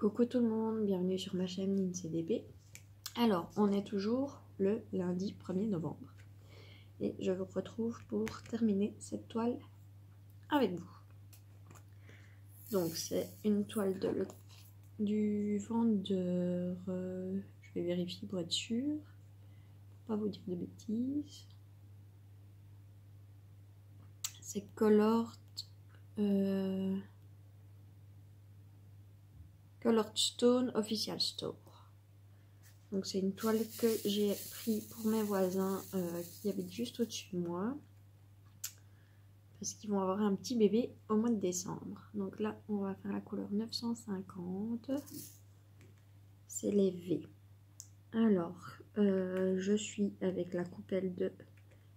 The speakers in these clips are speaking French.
Coucou tout le monde, bienvenue sur ma chaîne LinCDP. Alors, on est toujours le lundi 1er novembre et je vous retrouve pour terminer cette toile avec vous. Donc, c'est une toile du vendeur, je vais vérifier pour être sûre, pour pas vous dire de bêtises. C'est Colored Stone Official Store. Donc c'est une toile que j'ai pris pour mes voisins qui habitent juste au-dessus de moi. Parce qu'ils vont avoir un petit bébé au mois de décembre. Donc là, on va faire la couleur 950. C'est les V. Alors, je suis avec la coupelle de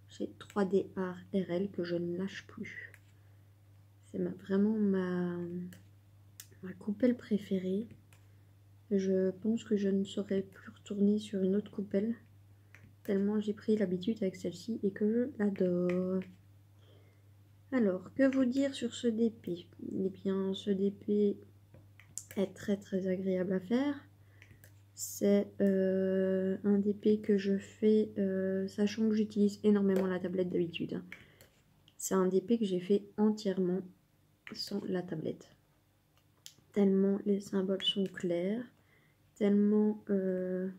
chez 3D Art RL que je ne lâche plus. C'est vraiment ma coupelle préférée. Je pense que je ne saurais plus retourner sur une autre coupelle, tellement j'ai pris l'habitude avec celle-ci et que je l'adore. Alors, que vous dire sur ce DP? Eh bien, ce DP est très agréable à faire. C'est un DP que je fais, sachant que j'utilise énormément la tablette d'habitude. C'est un DP que j'ai fait entièrement sans la tablette. Tellement les symboles sont clairs. Tellement il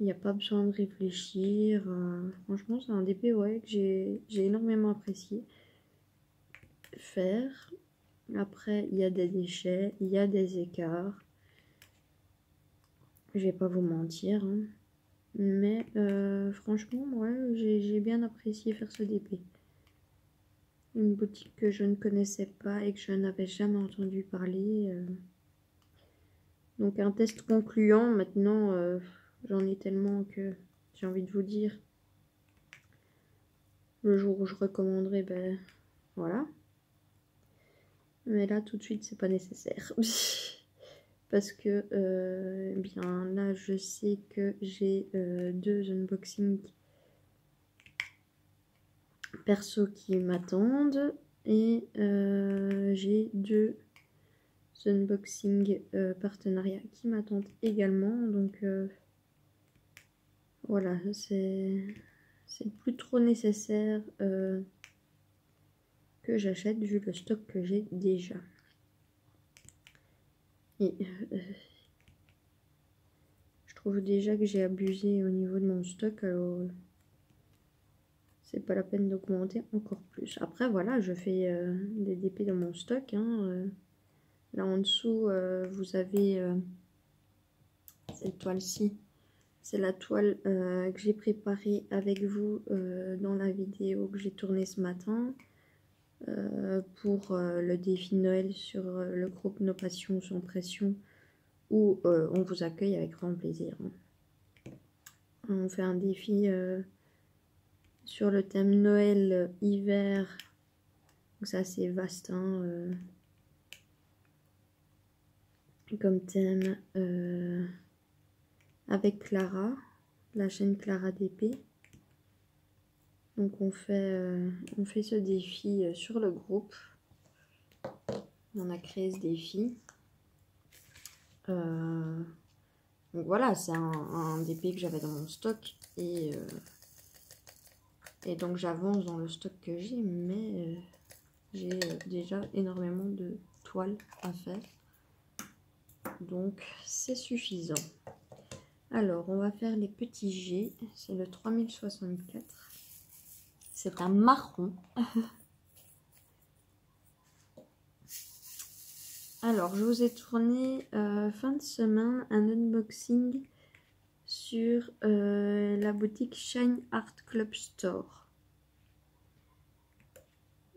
n'y a pas besoin de réfléchir. Franchement, c'est un DP ouais, que j'ai énormément apprécié faire. Après, il y a des déchets, il y a des écarts. Je vais pas vous mentir. Hein. Mais franchement, ouais, j'ai bien apprécié faire ce DP. Une boutique que je ne connaissais pas et que je n'avais jamais entendu parler. Donc un test concluant, maintenant j'en ai tellement que j'ai envie de vous dire, le jour où je recommanderai, ben voilà. Mais là tout de suite c'est pas nécessaire. Parce que bien là je sais que j'ai deux unboxings perso qui m'attendent. Et j'ai deux unboxing partenariat qui m'attendent également, donc voilà, c'est plus trop nécessaire que j'achète vu le stock que j'ai déjà. Et je trouve déjà que j'ai abusé au niveau de mon stock, alors c'est pas la peine d'augmenter encore plus. Après voilà, je fais des DP dans mon stock, hein, là en dessous vous avez cette toile-ci, c'est la toile que j'ai préparée avec vous dans la vidéo que j'ai tournée ce matin pour le défi Noël sur le groupe Nos Passions sans pression, où on vous accueille avec grand plaisir. On fait un défi sur le thème Noël, hiver, donc c'est assez vaste hein, comme thème. Avec Clara, la chaîne Clara DP. Donc on fait ce défi sur le groupe. On a créé ce défi. Donc voilà, c'est un DP que j'avais dans mon stock. Et donc j'avance dans le stock que j'ai, mais j'ai déjà énormément de toiles à faire. Donc c'est suffisant. Alors, on va faire les petits G. C'est le 3064. C'est un marron. Alors, je vous ai tourné fin de semaine un unboxing sur la boutique Shine Art Club Store.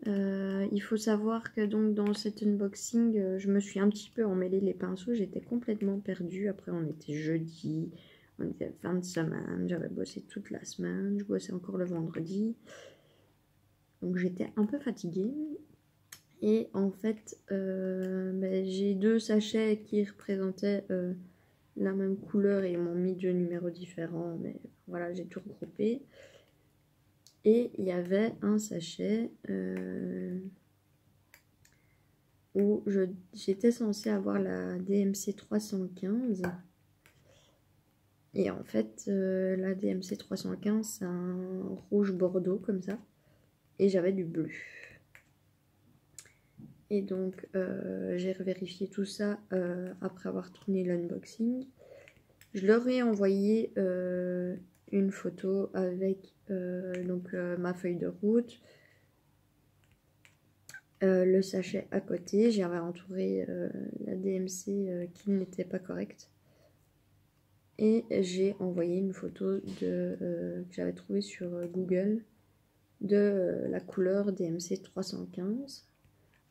Il faut savoir que donc dans cet unboxing, je me suis un petit peu emmêlé les pinceaux. J'étais complètement perdue. Après, on était jeudi. On était fin de semaine, j'avais bossé toute la semaine, je bossais encore le vendredi. Donc j'étais un peu fatiguée. Et en fait, j'ai deux sachets qui représentaient la même couleur et ils m'ont mis deux numéros différents. Mais voilà, j'ai tout regroupé. Et il y avait un sachet où j'étais censée avoir la DMC 315. Et en fait, la DMC 315, c'est un rouge bordeaux comme ça. Et j'avais du bleu. Et donc, j'ai revérifié tout ça après avoir tourné l'unboxing. Je leur ai envoyé une photo avec ma feuille de route, le sachet à côté. J'avais entouré la DMC qui n'était pas correcte. Et j'ai envoyé une photo que j'avais trouvée sur Google de la couleur DMC 315.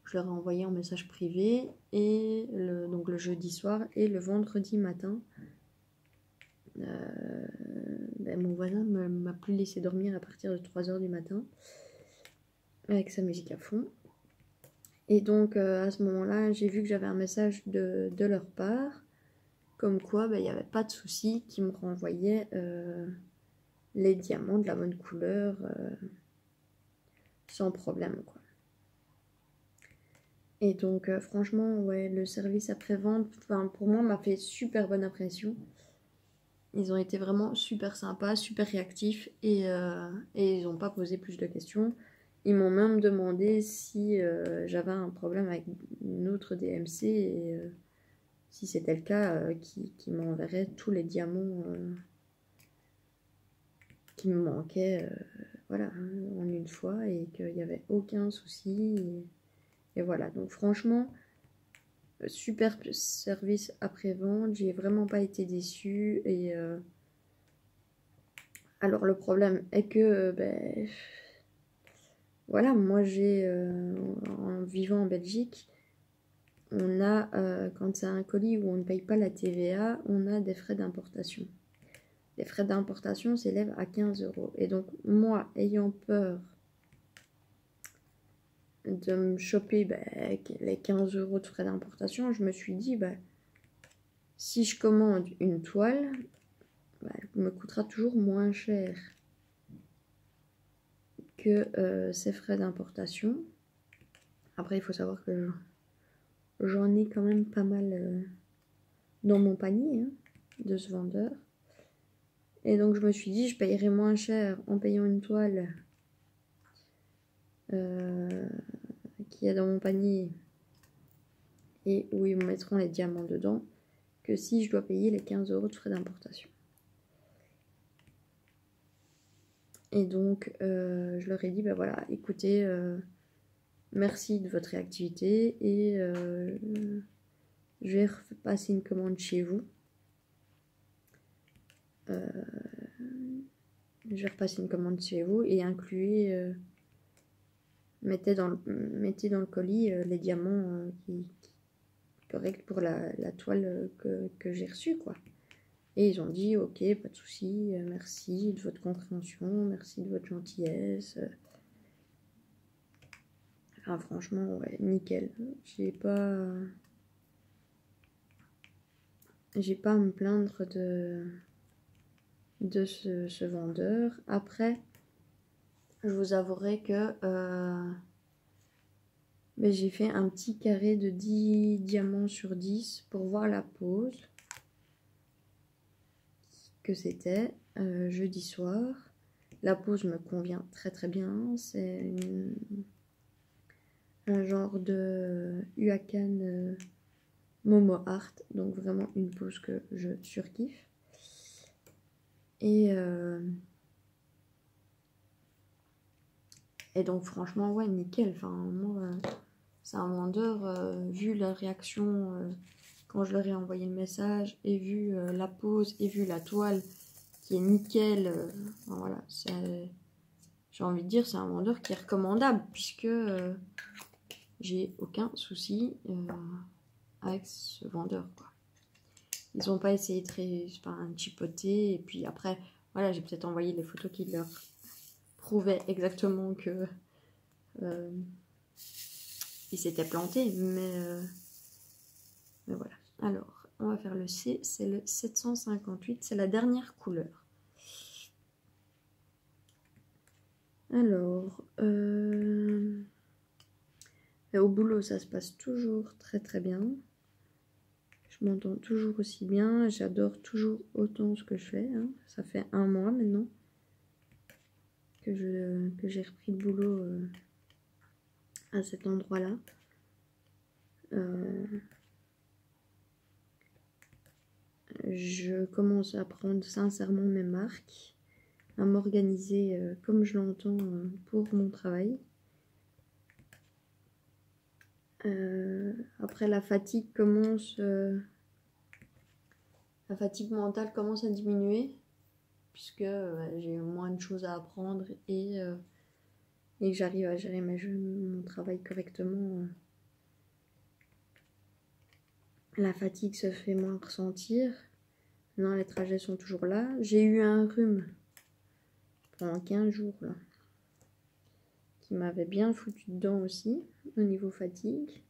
Je leur ai envoyé en message privé et donc le jeudi soir et le vendredi matin. Mon voisin ne m'a plus laissé dormir à partir de 3 h du matin avec sa musique à fond. Et donc à ce moment-là, j'ai vu que j'avais un message de leur part comme quoi il n'y avait pas de souci, qui me renvoyait les diamants de la bonne couleur sans problème, quoi. Et donc franchement, ouais, le service après-vente, pour moi, m'a fait super bonne impression. Ils ont été vraiment super sympas, super réactifs et ils n'ont pas posé plus de questions. Ils m'ont même demandé si j'avais un problème avec une autre DMC et si c'était le cas, qui m'enverrait tous les diamants qui me manquaient voilà, en une fois et qu'il n'y avait aucun souci. Et voilà, donc franchement, super service après-vente, j'ai vraiment pas été déçue. Et alors le problème est que, voilà, moi j'ai, en vivant en Belgique, on a, quand c'est un colis où on ne paye pas la TVA, on a des frais d'importation. Les frais d'importation s'élèvent à 15 €. Et donc moi, ayant peur de me choper les 15 € de frais d'importation, je me suis dit, si je commande une toile, elle me coûtera toujours moins cher que ces frais d'importation. Après, il faut savoir que j'en ai quand même pas mal dans mon panier de ce vendeur. Et donc, je me suis dit, je payerai moins cher en payant une toile qui est dans mon panier et où ils me mettront les diamants dedans, que si je dois payer les 15 € de frais d'importation. Et donc, je leur ai dit, voilà, écoutez, merci de votre réactivité et je vais repasser une commande chez vous. Je vais repasser une commande chez vous et incluez, mettez dans le colis les diamants corrects pour la toile que j'ai reçue, quoi. Et ils ont dit, ok, pas de souci, merci de votre compréhension, merci de votre gentillesse. Enfin, franchement, ouais, nickel. J'ai pas à me plaindre de ce vendeur. Après, je vous avouerai que j'ai fait un petit carré de 10 diamants sur 10 pour voir la pause que c'était jeudi soir. La pause me convient très très bien. C'est un genre de Huacan Momo Art, donc vraiment une pose que je surkiffe. Et donc franchement, ouais, nickel. Enfin, moi, c'est un vendeur, vu la réaction quand je leur ai envoyé le message, et vu la pose, et vu la toile qui est nickel, enfin, voilà, j'ai envie de dire, c'est un vendeur qui est recommandable, puisque j'ai aucun souci avec ce vendeur, quoi. Ils n'ont pas essayé de chipoter, et puis après, voilà, j'ai peut-être envoyé les photos qui leur prouvaient exactement que il s'était planté, mais voilà. Alors, on va faire le C, c'est le 758, c'est la dernière couleur. Alors, Et au boulot, ça se passe toujours très très bien. Je m'entends toujours aussi bien. J'adore toujours autant ce que je fais. Hein. Ça fait 1 mois maintenant que j'ai repris le boulot à cet endroit-là. Je commence à prendre sincèrement mes marques, à m'organiser comme je l'entends pour mon travail. Après, la fatigue mentale commence à diminuer, puisque j'ai moins de choses à apprendre et que j'arrive à gérer mon travail correctement. La fatigue se fait moins ressentir. Non, les trajets sont toujours là. J'ai eu un rhume pendant 15 jours, là, qui m'avait bien foutu dedans aussi, au niveau fatigue.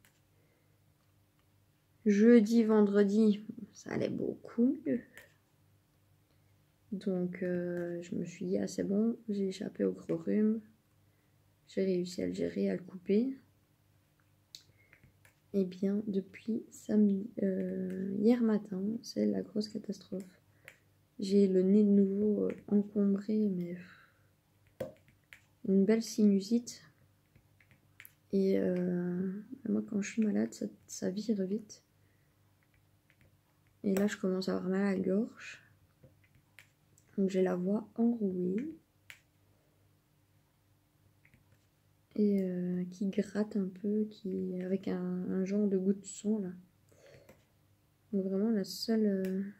Jeudi, vendredi, ça allait beaucoup mieux. Donc, je me suis dit, ah c'est bon, j'ai échappé au gros rhume. J'ai réussi à le gérer, à le couper. Et bien, depuis samedi, hier matin, c'est la grosse catastrophe. J'ai le nez de nouveau encombré, mais une belle sinusite. Et moi, quand je suis malade, ça vire vite. Et là, je commence à avoir mal à la gorge. Donc, j'ai la voix enrouée. Et qui gratte un peu, avec un genre de goût de sang, là. Donc, vraiment, la seule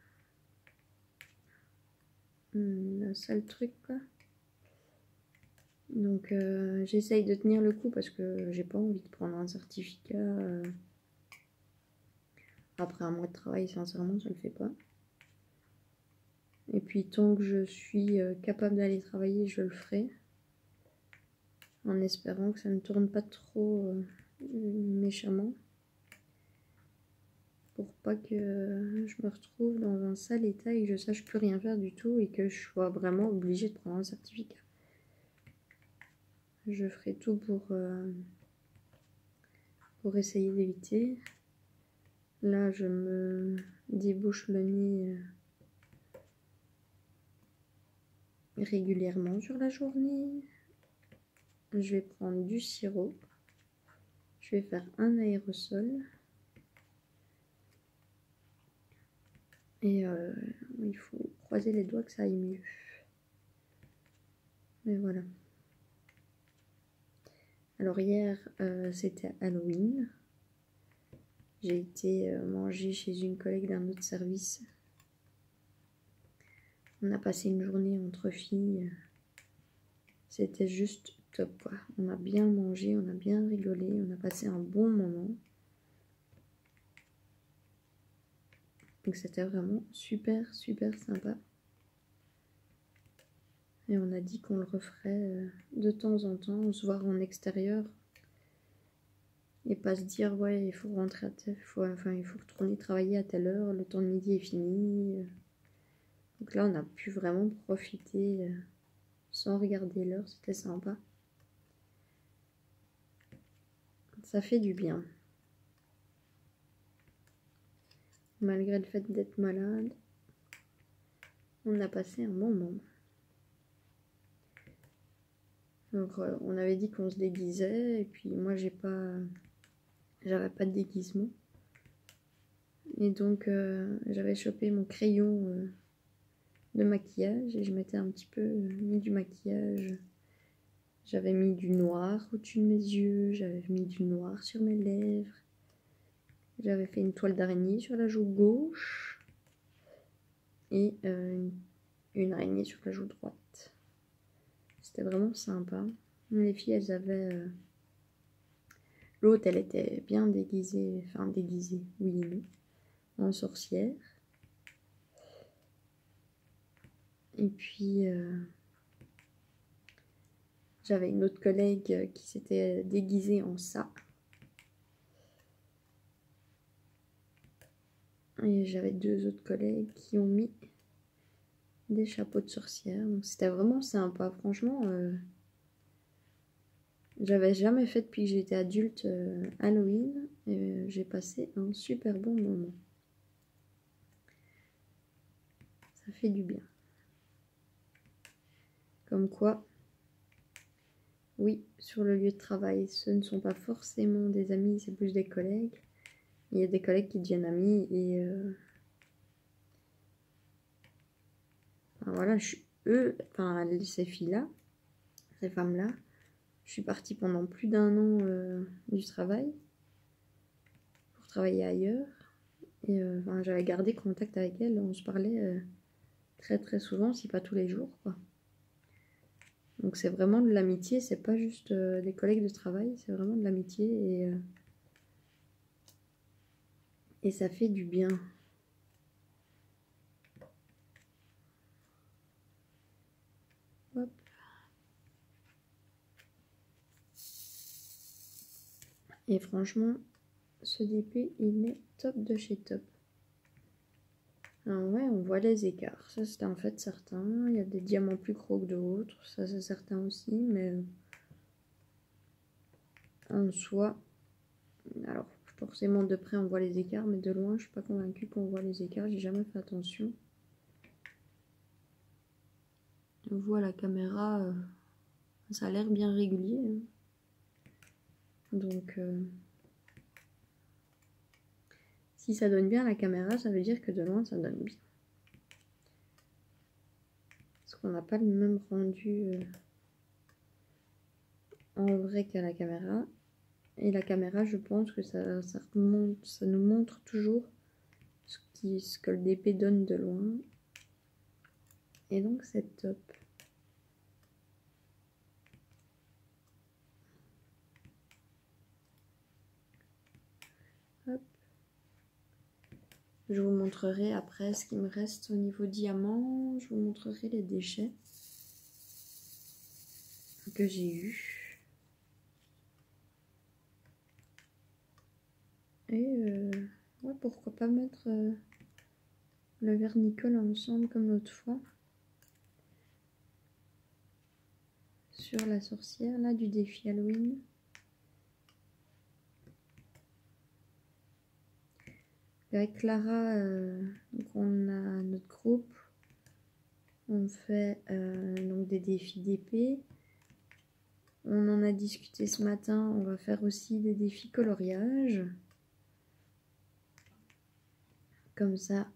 truc, quoi. Donc, j'essaye de tenir le coup parce que j'ai pas envie de prendre un certificat. Après un mois de travail, sincèrement, ça le fait pas. Et puis, tant que je suis capable d'aller travailler, je le ferai. En espérant que ça ne tourne pas trop méchamment. Pour pas que je me retrouve dans un sale état et que je sache plus rien faire du tout et que je sois vraiment obligée de prendre un certificat. Je ferai tout pour essayer d'éviter. Là, je me débouche le nez régulièrement sur la journée. Je vais prendre du sirop. Je vais faire un aérosol. Et il faut croiser les doigts que ça aille mieux. Mais voilà. Alors hier, c'était Halloween. J'ai été manger chez une collègue d'un autre service. On a passé une journée entre filles. C'était juste top, quoi. On a bien mangé, on a bien rigolé, on a passé un bon moment. Donc c'était vraiment super, super sympa. Et on a dit qu'on le referait de temps en temps, se voir en extérieur. Et pas se dire, ouais, il faut rentrer il faut retourner travailler à telle heure, le temps de midi est fini. Donc là, on a pu vraiment profiter sans regarder l'heure, c'était sympa. Ça fait du bien. Malgré le fait d'être malade, on a passé un bon moment. Donc on avait dit qu'on se déguisait, et puis moi j'avais pas de déguisement. Et donc j'avais chopé mon crayon de maquillage et je m'étais un petit peu mis du maquillage. J'avais mis du noir au-dessus de mes yeux, j'avais mis du noir sur mes lèvres. J'avais fait une toile d'araignée sur la joue gauche et une araignée sur la joue droite. C'était vraiment sympa. Les filles, elles avaient... L'autre, elle était bien déguisée, oui et non, en sorcière. Et puis, j'avais une autre collègue qui s'était déguisée en ça. Et j'avais 2 autres collègues qui ont mis des chapeaux de sorcière. Donc c'était vraiment sympa. Franchement, J'avais jamais fait depuis que j'étais adulte Halloween. Et j'ai passé un super bon moment. Ça fait du bien. Comme quoi, oui, sur le lieu de travail, ce ne sont pas forcément des amis, c'est plus des collègues. Il y a des collègues qui deviennent amis et enfin, voilà, ces filles-là, ces femmes-là, je suis partie pendant plus d'1 an du travail pour travailler ailleurs. Et enfin, j'avais gardé contact avec elles, on se parlait très très souvent, si pas tous les jours, quoi. Donc c'est vraiment de l'amitié, c'est pas juste des collègues de travail, c'est vraiment de l'amitié et ça fait du bien. Hop. Et franchement, ce DP, il est top de chez top. Alors ouais, on voit les écarts. Ça, c'était en fait certain. Il y a des diamants plus gros que d'autres. Ça, c'est certain aussi. Mais en soi, alors forcément de près, on voit les écarts. Mais de loin, je suis pas convaincue qu'on voit les écarts. J'ai jamais fait attention. On voit la caméra. Ça a l'air bien régulier. Hein. Donc... si ça donne bien à la caméra, ça veut dire que de loin, ça donne bien. Parce qu'on n'a pas le même rendu en vrai qu'à la caméra. Et la caméra, je pense que ça nous montre toujours ce que le DP donne de loin. Et donc, c'est top. Hop. Je vous montrerai après ce qui me reste au niveau diamant. Je vous montrerai les déchets que j'ai eus. Et ouais, pourquoi pas mettre le vernicole ensemble comme l'autre fois. Sur la sorcière, là, du défi Halloween. Avec Clara, donc on a notre groupe. On fait donc des défis d'épée. On en a discuté ce matin. On va faire aussi des défis coloriage. Comme ça,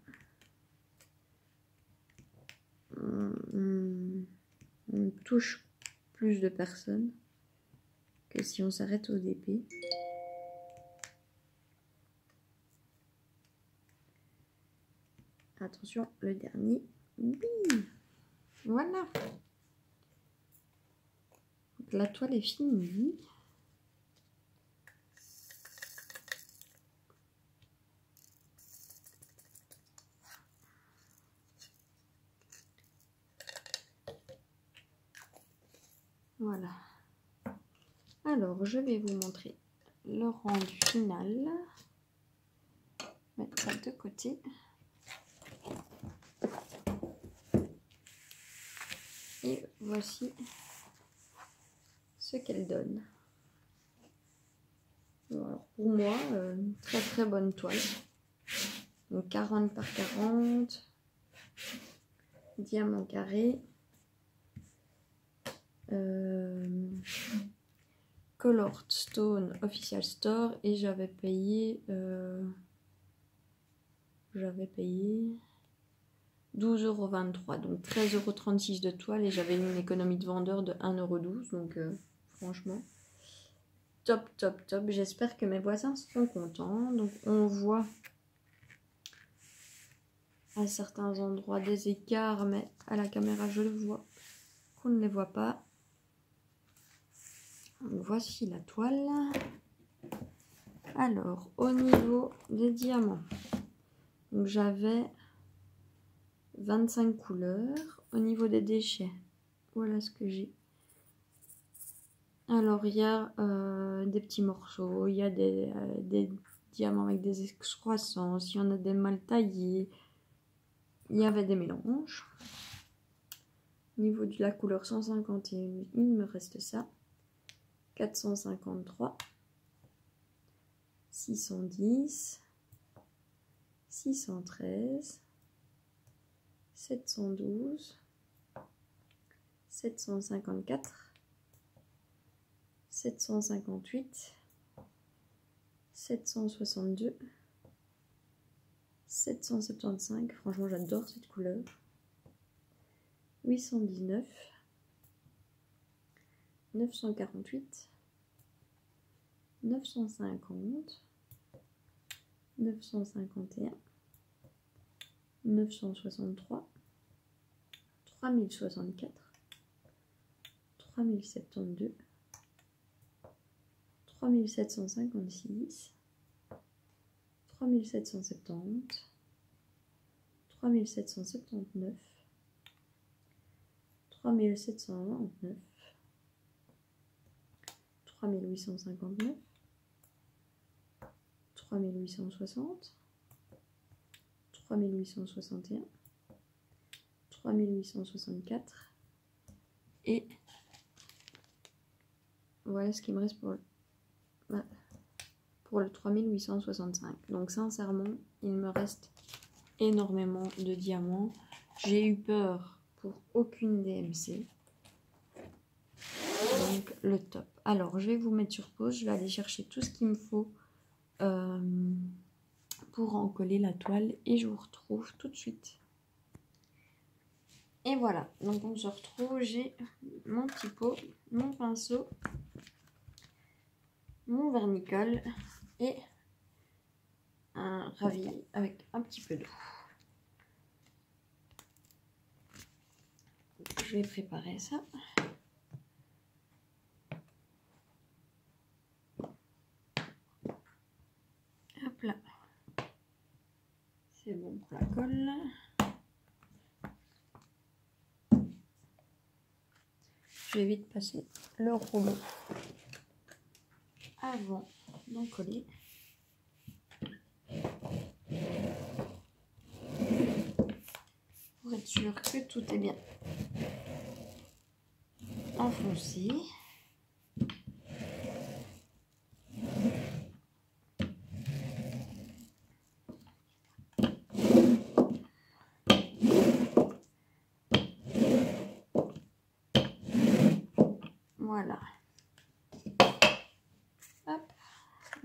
on touche plus de personnes que si on s'arrête au DP. Attention, le dernier. Bim, voilà. Donc, la toile est finie. Voilà. Alors, je vais vous montrer le rendu final. Mettre ça de côté. Et voici ce qu'elle donne. Alors pour moi, très très bonne toile. Donc 40 par 40. Diamant carré. Colored Stone Official Store. Et j'avais payé 12,23 €, donc 13,36 € de toile, et j'avais une économie de vendeur de 1,12 €, donc franchement top top top. J'espère que mes voisins seront contents. Donc on voit à certains endroits des écarts, mais à la caméra je le vois qu'on ne les voit pas. Donc voici la toile. Alors au niveau des diamants, donc j'avais 25 couleurs. Au niveau des déchets, voilà ce que j'ai. Alors il y a des petits morceaux, il y a des diamants avec des excroissances, il y en a des mal taillés, il y avait des mélanges. Au niveau de la couleur 151, il me reste ça. 453, 610, 613, 712, 754, 758, 762, 775, franchement j'adore cette couleur, 819, 948, 950, 951, 963, 3064, 3072, 3756, 3770, 3779, 3729, 3859, 3860, 3861, 3864 et voilà ce qui me reste pour le 3865. Donc sincèrement, il me reste énormément de diamants. J'ai eu peur pour aucune DMC. Donc le top. Alors je vais vous mettre sur pause, je vais aller chercher tout ce qu'il me faut pour en coller la toile et je vous retrouve tout de suite. Et voilà, donc on se retrouve, j'ai mon petit pot, mon pinceau, mon vernicole et un ravi avec un petit peu d'eau. Je vais préparer ça. Hop là. C'est bon pour la colle. Je vais vite passer le rouleau avant d'en coller. Pour être sûr que tout est bien enfoncé. Voilà. Hop.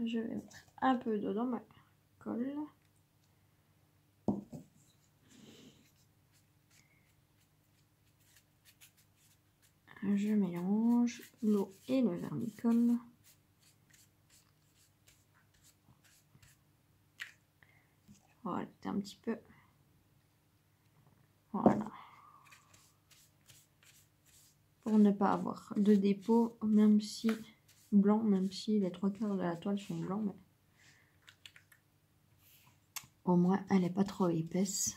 Je vais mettre un peu d'eau dans ma colle. Je mélange l'eau et le vernicole. Voilà, un petit peu. Voilà. Pour ne pas avoir de dépôt, même si blanc, même si les 3/4 de la toile sont blancs, mais au moins elle n'est pas trop épaisse.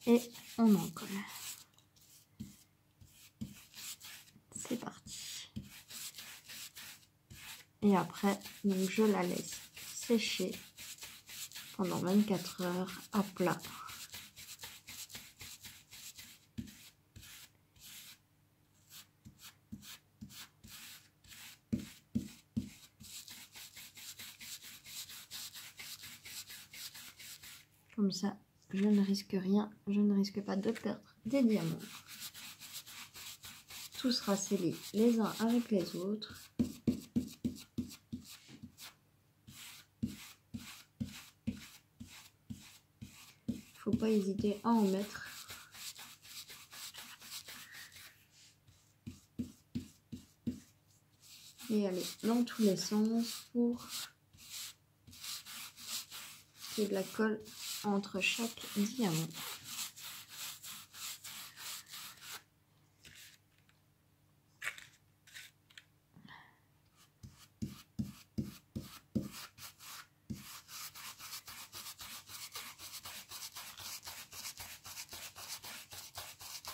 Et on en colle. C'est parti. Et après, donc je la laisse sécher pendant 24 heures à plat. Comme ça, je ne risque rien, je ne risque pas de perdre des diamants. Tout sera scellé les uns avec les autres. Faut pas hésiter à en mettre. Et aller dans tous les sens pour qu'il y ait de la colle entre chaque diamant.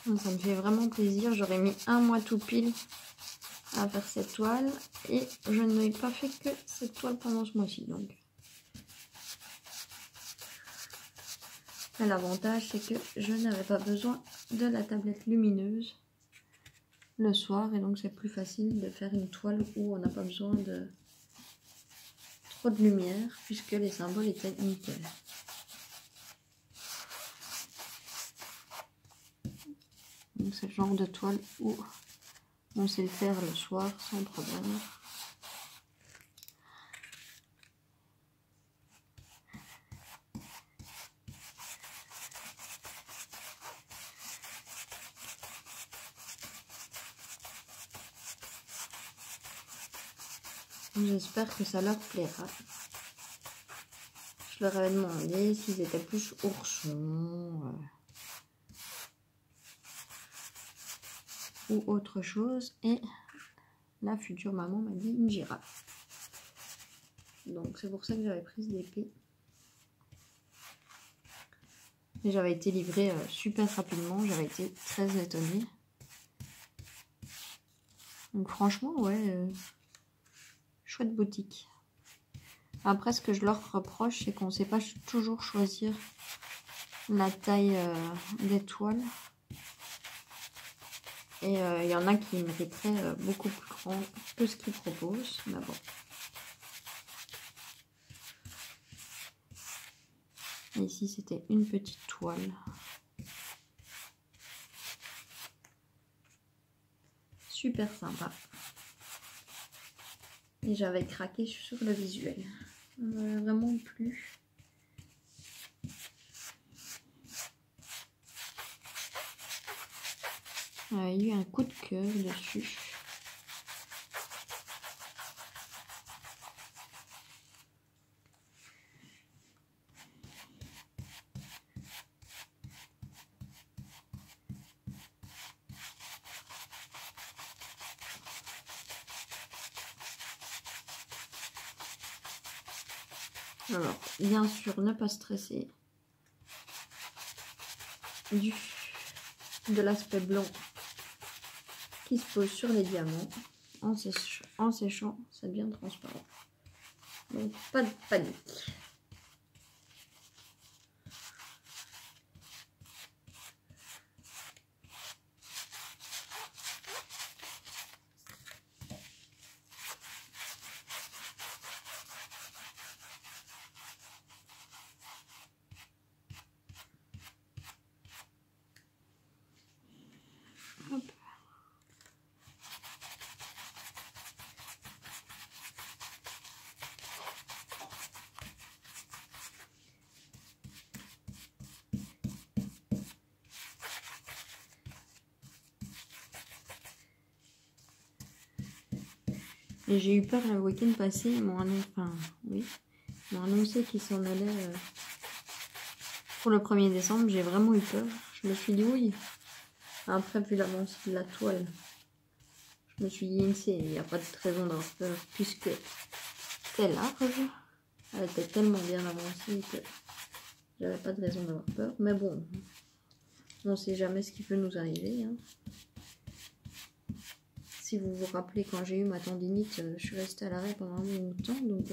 Ça me fait vraiment plaisir. J'aurais mis un mois tout pile à faire cette toile et je n'ai pas fait que cette toile pendant ce mois-ci. Donc l'avantage c'est que je n'avais pas besoin de la tablette lumineuse. le soir et donc c'est plus facile de faire une toile où on n'a pas besoin de trop de lumière puisque les symboles étaient nickel. Donc c'est le genre de toile où on sait le faire le soir sans problème. J'espère que ça leur plaira. Je leur avais demandé s'ils étaient plus oursons ou autre chose. Et la future maman m'a dit une girafe. Donc c'est pour ça que j'avais pris l'épée. Et j'avais été livrée super rapidement. J'avais été très étonnée. Donc franchement, ouais, chouette boutique. Après, ce que je leur reproche, c'est qu'on ne sait pas toujours choisir la taille des toiles. Et il y en a qui mériteraient beaucoup plus grand que ce qu'ils proposent. Mais bon. Et ici, c'était une petite toile. Super sympa. Et j'avais craqué sur le visuel. Ça m'a vraiment plu. Il y a eu un coup de cœur dessus. Alors, bien sûr, ne pas stresser de l'aspect blanc qui se pose sur les diamants. En séchant, ça devient transparent. Donc, pas de panique. Hop. Et j'ai eu peur le week-end passé, ils m'ont annoncé qu'ils s'en allaient pour le 1er décembre. J'ai vraiment eu peur. Je me suis dit oui. Après, vu l'avancée de la toile, je me suis dit il n'y a pas de raison d'avoir peur puisque c'est large. Elle était tellement bien avancée que j'avais pas de raison d'avoir peur. Mais bon, on ne sait jamais ce qui peut nous arriver. Hein. Si vous vous rappelez, quand j'ai eu ma tendinite, je suis restée à l'arrêt pendant un bon temps. Donc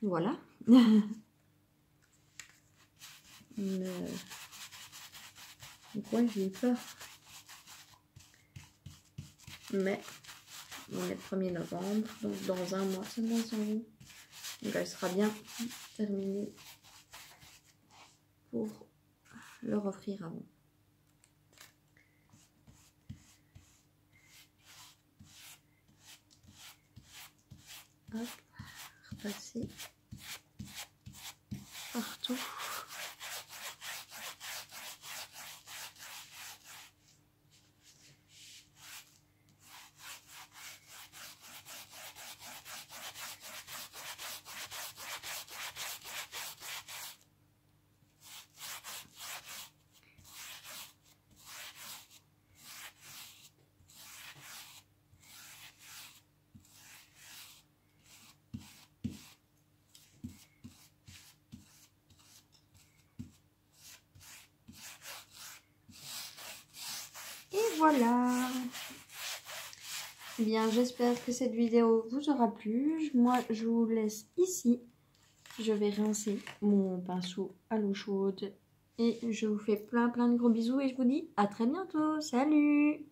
voilà. Mais, donc ouais, j'ai eu peur. Mais on est le 1er novembre, donc dans un mois seulement sans vous. Donc elle sera bien terminée pour leur offrir avant. Hop, repasser partout. Voilà. Bien, j'espère que cette vidéo vous aura plu. Moi, je vous laisse ici. Je vais rincer mon pinceau à l'eau chaude Et je vous fais plein de gros bisous et je vous dis à très bientôt. Salut!